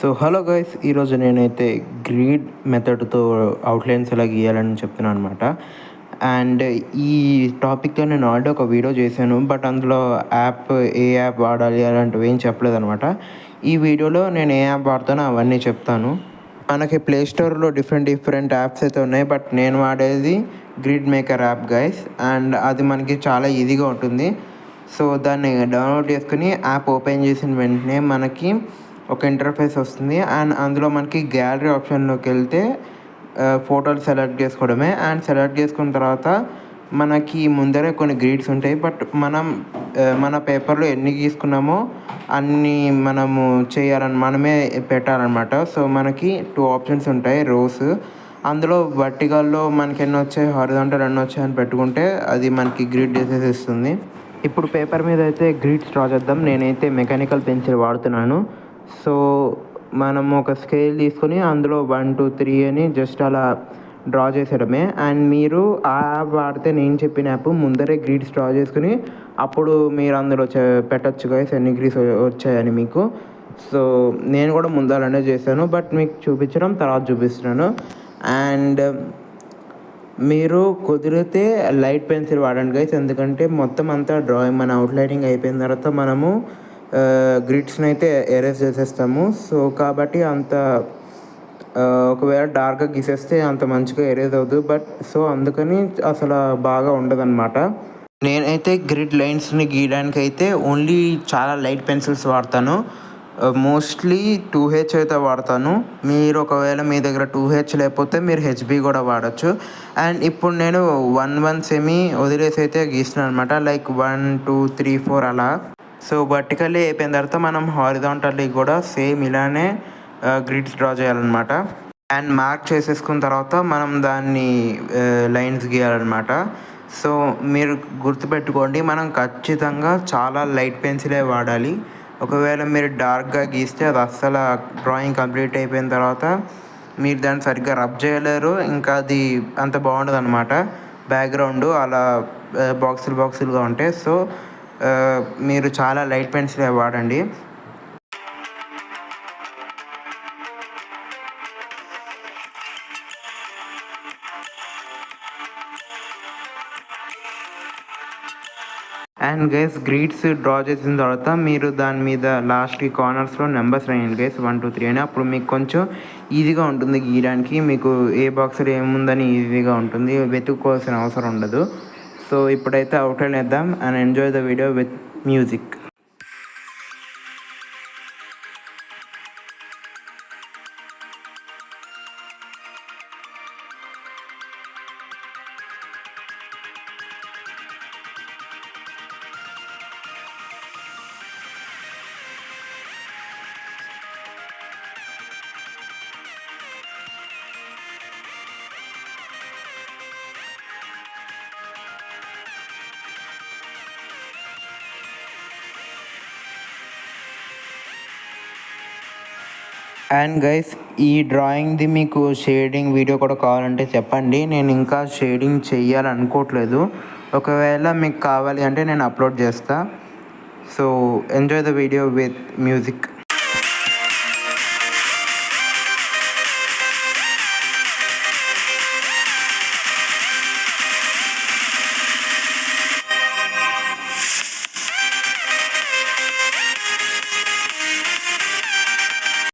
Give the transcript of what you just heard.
So hello guys, ఈరోజు నేనైతే grid మెథడ్తో outlines ఎలా గీయాలని చెప్తున్నాను అనమాట. అండ్ ఈ టాపిక్తో నేను ఆల్రెడీ ఒక వీడియో చేశాను, బట్ అందులో ఏ యాప్ వాడాలి అలాంటివి ఏం చెప్పలేదనమాట. ఈ వీడియోలో నేను ఏ యాప్ వాడతానో అవన్నీ చెప్తాను. మనకి ప్లే స్టోర్లో డిఫరెంట్ యాప్స్ అయితే ఉన్నాయి, బట్ నేను వాడేది grid maker app guys. And అది మనకి చాలా ఈజీగా ఉంటుంది. సో దాన్ని డౌన్లోడ్ చేసుకుని యాప్ ఓపెన్ చేసిన వెంటనే మనకి ఒక ఇంటర్ఫేస్ వస్తుంది. అండ్ అందులో మనకి గ్యాలరీ ఆప్షన్లోకి వెళ్తే ఫోటోలు సెలెక్ట్ చేసుకోవడమే. అండ్ సెలెక్ట్ చేసుకున్న తర్వాత మనకి ముందరే కొన్ని గ్రిడ్స్ ఉంటాయి, బట్ మనం మన పేపర్లో ఎన్ని గీసుకున్నామో అన్నీ మనము మనమే పెట్టాలన్నమాట. సో మనకి 2 ఆప్షన్స్ ఉంటాయి, రోస్. అందులో వర్టికల్లో మనకి ఎన్ని వచ్చాయి, హారిజాంటల్ ఎన్ని వచ్చాయి అని పెట్టుకుంటే అది మనకి గ్రిడ్ చేసేస్తుంది. ఇప్పుడు పేపర్ మీద అయితే గ్రిడ్స్ డ్రా చేద్దాం. నేనైతే మెకానికల్ పెన్సిల్ వాడుతున్నాను. సో మనం ఒక స్కేల్ తీసుకొని అందులో 1 2 3 అని జస్ట్ అలా డ్రా చేసేయడమే. అండ్ మీరు ఆ యాప్ వాడితే, నేను చెప్పిన యాప్, ముందరే గ్రిడ్స్ డ్రా చేసుకుని అప్పుడు మీరు అందులో పెట్టచ్చు గైస్ ఎన్ని గ్రిడ్స్ వచ్చాయని మీకు. సో నేను కూడా ముందరనే చేశాను, బట్ మీకు చూపించడం తర్వాత చూపిస్తున్నాను. అండ్ మీరు కుదిరితే లైట్ పెన్సిల్ వాడండి గైస్, ఎందుకంటే మొత్తం అంతా డ్రాయింగ్ మన అవుట్లైనింగ్ అయిపోయిన తర్వాత మనము గ్రిడ్స్ని అయితే ఎరేజ్ చేసేస్తాము. సో కాబట్టి ఒకవేళ డార్క్గా గీసేస్తే అంత మంచిగా ఎరేజ్ అవ్వదు, బట్ సో అందుకని అసలు బాగా ఉండదన్నమాట. నేనైతే గ్రిడ్ లైన్స్ని గీయడానికి అయితే ఓన్లీ చాలా లైట్ పెన్సిల్స్ వాడతాను. మోస్ట్లీ 2H అయితే వాడతాను. మీరు ఒకవేళ మీ దగ్గర 2H లేకపోతే మీరు HB కూడా వాడచ్చు. అండ్ ఇప్పుడు నేను 1 సెమీ వదిలేసి అయితే గీస్తున్నాను అనమాట, లైక్ 1 2 3 4 అలా. సో వర్టికల్లీ అయిపోయిన తర్వాత మనం హారిజాంటల్లీ కూడా సేమ్ ఇలానే గ్రిడ్స్ డ్రా చేయాలన్నమాట. అండ్ మార్క్ చేసేసుకున్న తర్వాత మనం దాన్ని లైన్స్ గీయాలన్నమాట. సో మీరు గుర్తుపెట్టుకోండి, మనం ఖచ్చితంగా చాలా లైట్ పెన్సిలే వాడాలి. ఒకవేళ మీరు డార్క్గా గీస్తే అది అస్సలు డ్రాయింగ్ కంప్లీట్ అయిపోయిన తర్వాత మీరు దాన్ని సరిగ్గా రబ్ చేయలేరు, ఇంకా అది అంత బాగుండదు అనమాట. బ్యాక్గ్రౌండ్ అలా బాక్సులుగా ఉంటాయి. సో మీరు చాలా లైట్ పెన్సిలే వాడండి. అండ్ గైస్, గ్రిడ్స్ డ్రా చేసిన తర్వాత మీరు దాని మీద లాస్ట్కి కార్నర్స్లో నెంబర్స్ రాయండి గైస్, 1 2 3 అని. అప్పుడు మీకు కొంచెం ఈజీగా ఉంటుంది గీయడానికి. మీకు ఏ బాక్స్లో ఏముందని ఈజీగా ఉంటుంది, వెతుక్కోవాల్సిన అవసరం ఉండదు. సో ఇప్పుడైతే అవుట్లైన్ వేద్దాం and enjoy the video with music. And guys, ఈ డ్రాయింగ్ది మీకు షేడింగ్ వీడియో కూడా కావాలంటే చెప్పండి, నేను ఇంకా షేడింగ్ చెయ్యాలనుకోవట్లేదు. ఒకవేళ మీకు కావాలి అంటే నేను అప్లోడ్ చేస్తా. So enjoy the video with music.